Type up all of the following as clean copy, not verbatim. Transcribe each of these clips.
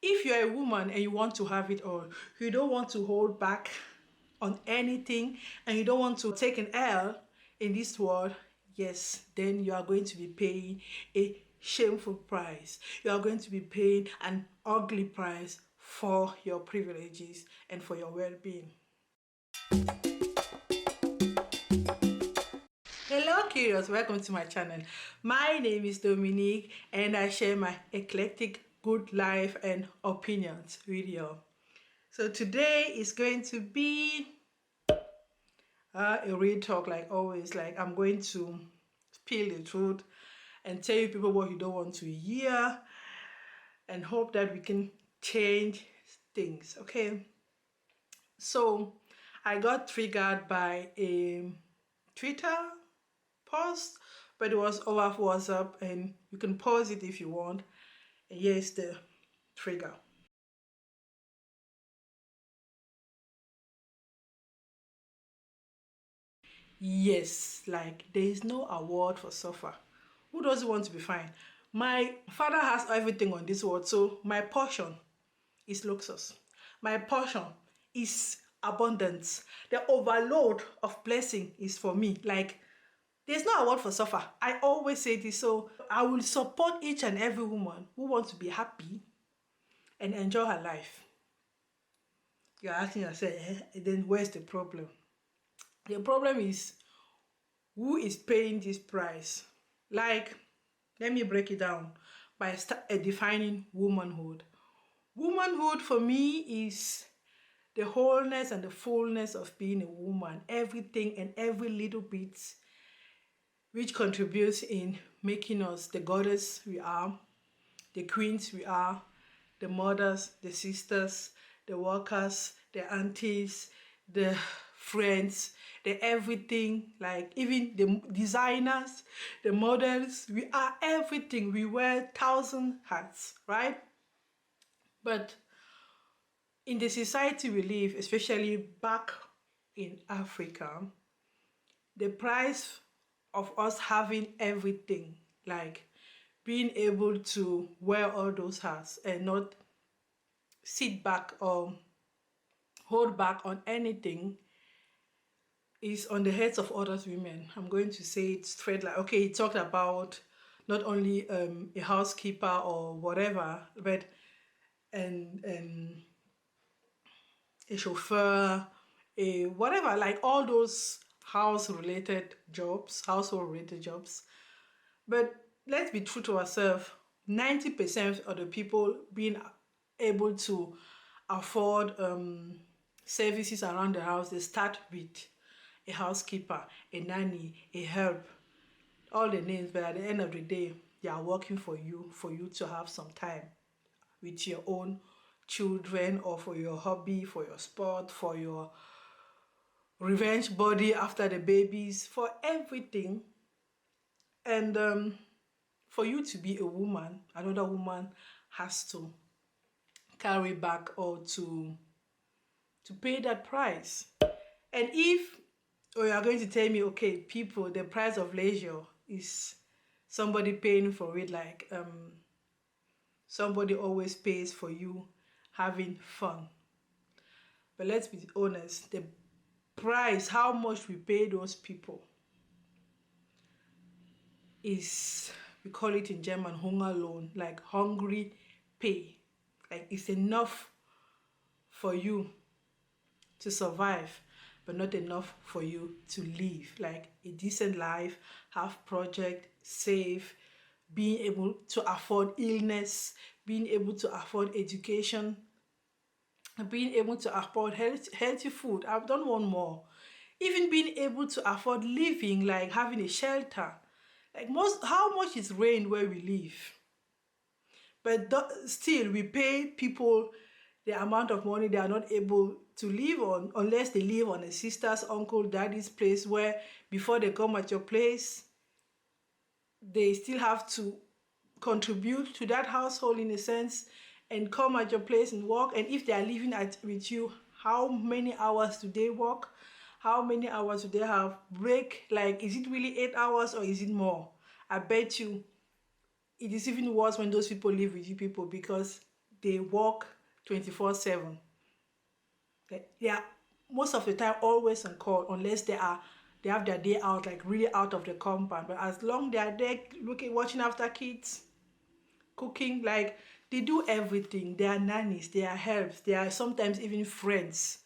If you're a woman and you want to have it all, you don't want to hold back on anything, and you don't want to take an L in this world, yes, then you are going to be paying a shameful price. You are going to be paying an ugly price for your privileges and for your well-being. Hello curious, welcome to my channel. My name is Dominique and I share my eclectic good life and opinions with you. So today is going to be a real talk, like always. Like, I'm going to spill the truth and tell you people what you don't want to hear and hope that we can change things. Okay, so I got triggered by a Twitter post, but it was over WhatsApp, and you can pause it if you want. And here's the trigger. Yes, like there is no award for suffer. Who doesn't want to be fine? My father has everything on this world, so my portion is luxus. My portion is abundance. The overload of blessing is for me. Like, there's no award for suffer. I always say this, so I will support each and every woman who wants to be happy and enjoy her life. You're asking yourself, then where's the problem? The problem is, who is paying this price? Like, let me break it down by defining womanhood. Womanhood for me is the wholeness and the fullness of being a woman. Everything and every little bit which contributes in making us the goddess we are, the queens we are, the mothers, the sisters, the workers, the aunties, the friends, the everything, like even the designers, the models. We are everything. We wear 1,000 hats, right? But in the society we live, especially back in Africa, the price of us having everything, like being able to wear all those hats and not sit back or hold back on anything, is on the heads of other women. I'm going to say it straight. Like, okay, he talked about not only a housekeeper or whatever, but and a chauffeur, a whatever, like all those household related jobs. But let's be true to ourselves. 90% of the people being able to afford services around the house, they start with a housekeeper, a nanny, a help, all the names. But at the end of the day, they are working for you to have some time with your own children, or for your hobby, for your sport, for your revenge body after the babies, for everything. And for you to be a woman, another woman has to carry back or to pay that price. And if you are going to tell me, okay, people, the price of leisure is somebody paying for it, like somebody always pays for you having fun. But let's be honest, the price, how much we pay those people, is, we call it in German, Hungerlohn, like hungry pay. Like, it's enough for you to survive, but not enough for you to live like a decent life, have project, save, being able to afford illness, being able to afford education, being able to afford healthy food. I don't want more. Even being able to afford living, like having a shelter. Like, how much is rain where we live? But still, we pay people the amount of money they are not able to live on, unless they live on a sister's, uncle, daddy's place, where before they come at your place, they still have to contribute to that household in a sense and come at your place and work. And if they are living with you, how many hours do they work? How many hours do they have break? Like, is it really 8 hours or is it more? I bet you it is even worse when those people live with you people, because they work 24/7. They are most of the time always on call, unless they have their day out, like really out of the compound. But as long they are there looking, watching after kids, cooking, like they do everything. They are nannies, they are helps, they are sometimes even friends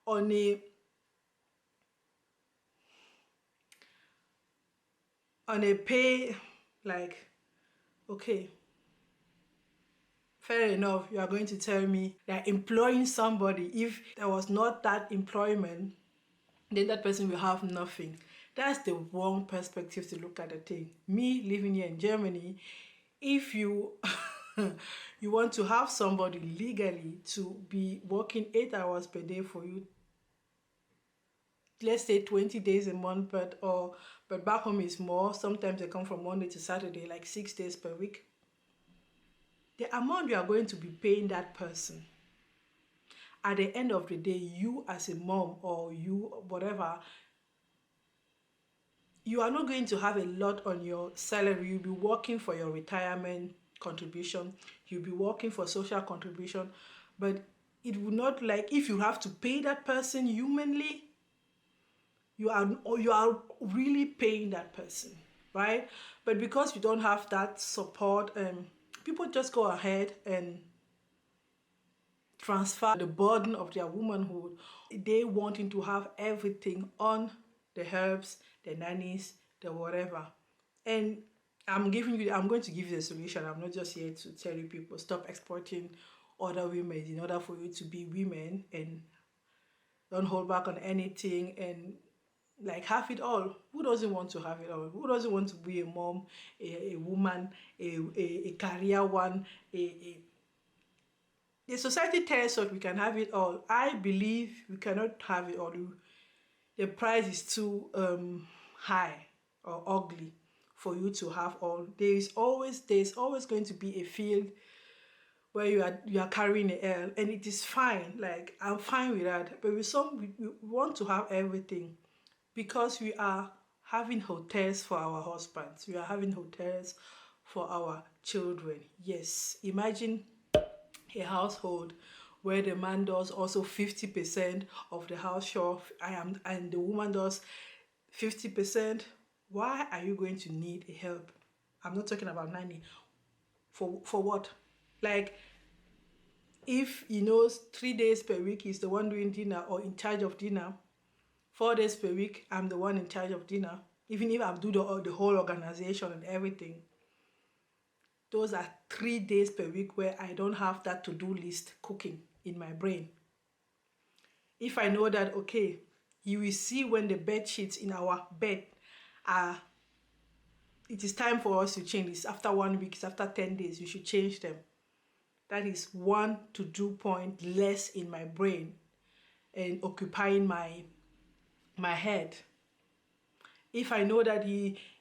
on a pay, like, okay, fair enough, you are going to tell me they're employing somebody. If there was not that employment, then that person will have nothing. That's the wrong perspective to look at the thing. Me living here in Germany, if you you want to have somebody legally to be working 8 hours per day for you, let's say 20 days a month, but back home is more. Sometimes they come from Monday to Saturday, like 6 days per week. The amount you are going to be paying that person, at the end of the day, you as a mom or you whatever, you are not going to have a lot on your salary. You'll be working for your retirement contribution, you'll be working for social contribution, but it will not, like, if you have to pay that person humanly, you are really paying that person, right? But because you don't have that support, people just go ahead and transfer the burden of their womanhood. They wanting to have everything on the herbs, the nannies, the whatever. And I'm going to give you the solution. I'm not just here to tell you people stop exploiting other women in order for you to be women, and don't hold back on anything, and like have it all. Who doesn't want to have it all? Who doesn't want to be a mom, a woman, a career one, a the society tells us we can have it all. I believe we cannot have it all. The price is too high or ugly for you to have all. There's always going to be a field where you are carrying a L, and it is fine. Like, I'm fine with that. But we want to have everything, because we are having hotels for our husbands. We are having hotels for our children. Yes, imagine a household where the man does also 50% of the house chore, and the woman does 50%. Why are you going to need a help? I'm not talking about nanny. For what? Like, if 3 days per week is the one doing dinner or in charge of dinner, 4 days per week I'm the one in charge of dinner, even if I do the whole organization and everything, those are 3 days per week where I don't have that to-do list cooking in my brain. If I know that, okay, you will see when the bed sheets in our bed are, it is time for us to change. It's after 1 week, it's after 10 days, you should change them. That is one to-do point less in my brain and occupying my head. If I know that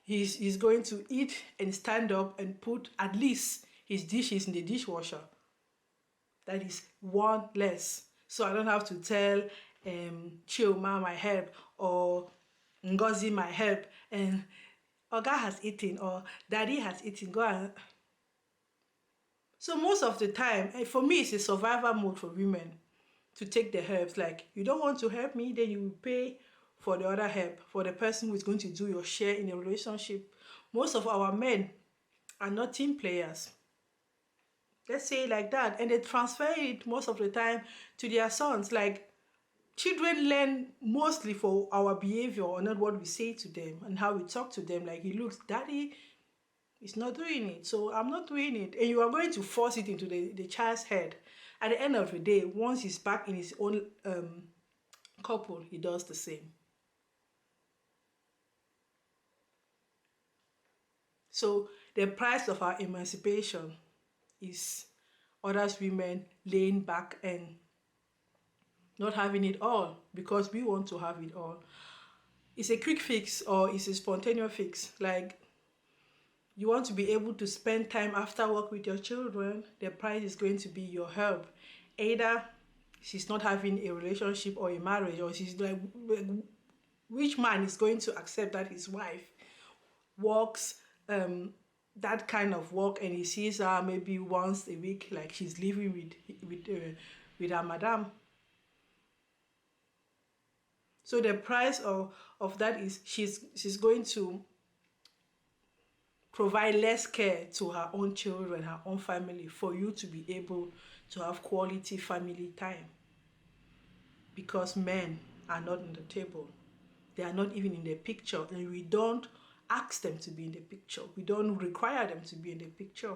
he's going to eat and stand up and put at least his dishes in the dishwasher, that is one less. So I don't have to tell Chioma my help, or Ngozi my help, and Oga has eaten or Daddy has eaten. Go and... So most of the time, for me, it's a survival mode for women to take the herbs. Like, you don't want to help me, then you will pay for the other help, for the person who is going to do your share in a relationship. Most of our men are not team players. Let's say it like that. And they transfer it most of the time to their sons. Like, children learn mostly for our behavior, or not what we say to them and how we talk to them. Like, he looks, Daddy is not doing it, so I'm not doing it. And you are going to force it into the child's head. At the end of the day, once he's back in his own couple, he does the same. So the price of our emancipation is others women laying back and not having it all because we want to have it all. It's a quick fix, or it's a spontaneous fix. Like, you want to be able to spend time after work with your children, the price is going to be your help. Either she's not having a relationship or a marriage, or she's like, which man is going to accept that his wife works that kind of work, and he sees her maybe once a week, like she's living with her madam. So the price of that is she's going to provide less care to her own children, her own family, for you to be able to have quality family time. Because men are not on the table. They are not even in the picture, and we don't ask them to be in the picture. We don't require them to be in the picture.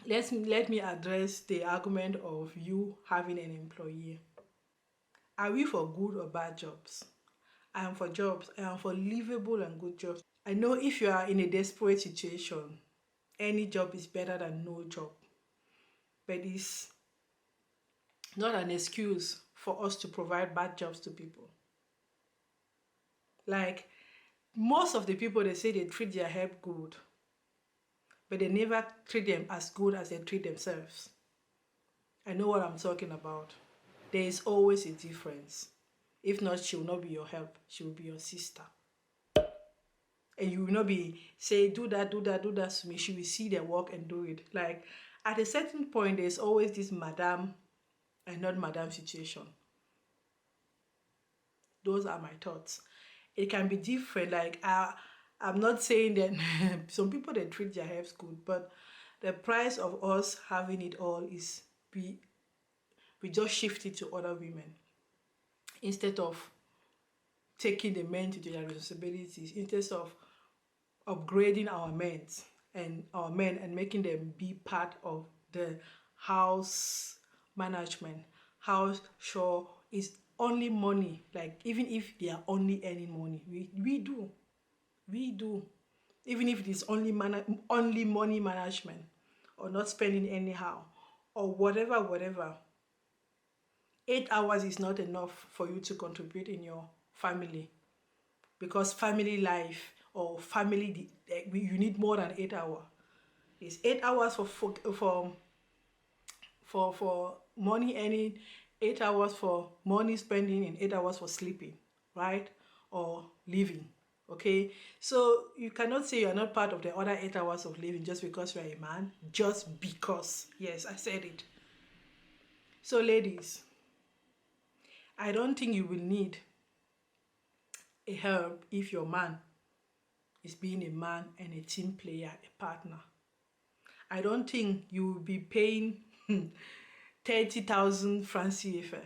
Let me address the argument of you having an employee. Are we for good or bad jobs? I am for jobs. I am for livable and good jobs. I know if you are in a desperate situation, any job is better than no job. But it's not an excuse for us to provide bad jobs to people. Like, most of the people, they say they treat their help good, but they never treat them as good as they treat themselves. I know what I'm talking about. There is always a difference. If not, she will not be your help. She will be your sister. And you will not be say, do that to me. She will see their work and do it. Like, at a certain point, there's always this madam and not madam situation. Those are my thoughts. It can be different. Like, I'm not saying that some people, they treat their helps good, but the price of us having it all is we just shift it to other women instead of taking the men to their responsibilities, instead of upgrading our men and making them be part of the house management. House sure is only money. Like, even if they are only earning money, we do, even if it is only money management, or not spending anyhow, or whatever. 8 hours is not enough for you to contribute in your family, because family life or family, you need more than 8 hours. It's 8 hours for money earning, 8 hours for money spending, and 8 hours for sleeping, right? Or living. Okay, so you cannot say you're not part of the other 8 hours of living just because you're a man. Just because. Yes, I said it. So ladies, I don't think you will need a help if your man is being a man and a team player, a partner. I don't think you will be paying 30,000 francs CFA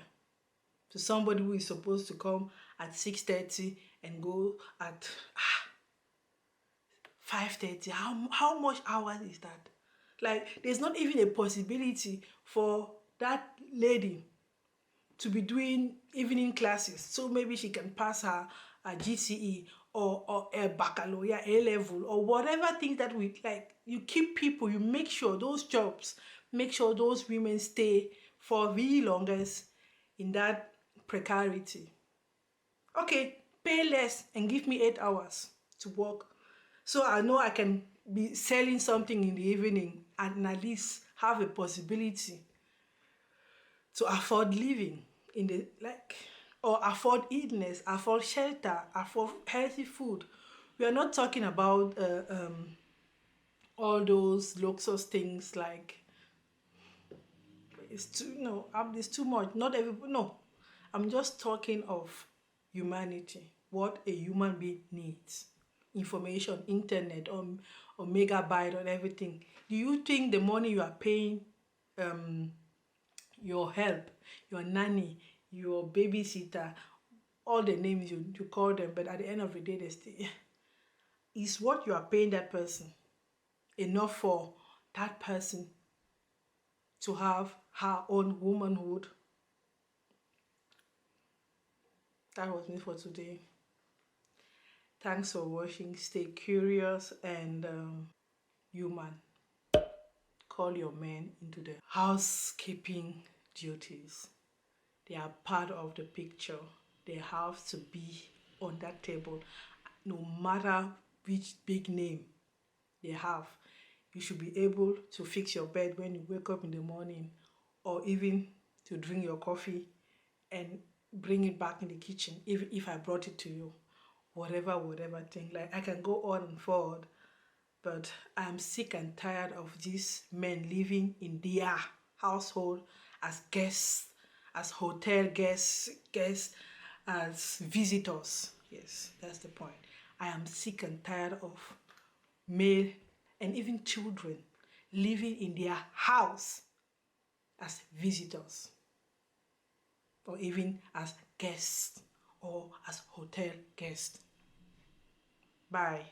to somebody who is supposed to come at 6:30 and go at 5:30. How much hours is that? Like, there's not even a possibility for that lady to be doing evening classes, so maybe she can pass her GCE or a baccalaureate, A level, or whatever things that we like. You keep people, you make sure those jobs, make sure those women stay for the longest in that precarity. Okay, pay less and give me 8 hours to work, so I know I can be selling something in the evening and at least have a possibility to afford living in the, like, or afford illness, afford shelter, afford healthy food. We are not talking about all those luxurious things, like, it's too, no, it's too much. Not everybody, no. I'm just talking of humanity, what a human being needs. Information, internet, or megabyte, or everything. Do you think the money you are paying your help, your nanny, your babysitter, all the names you call them, but at the end of the day, they still, is what you are paying that person enough for that person to have her own womanhood? That was me for today. Thanks for watching. Stay curious and human. Call your men into the housekeeping duties. They are part of the picture. They have to be on that table. No matter which big name they have, you should be able to fix your bed when you wake up in the morning, or even to drink your coffee and bring it back in the kitchen if I brought it to you. Whatever thing. Like, I can go on and forward. But I'm sick and tired of these men living in their household as guests, as hotel guests, as visitors. Yes, that's the point. I am sick and tired of male and even children living in their house as visitors or even as guests or as hotel guests. Bye.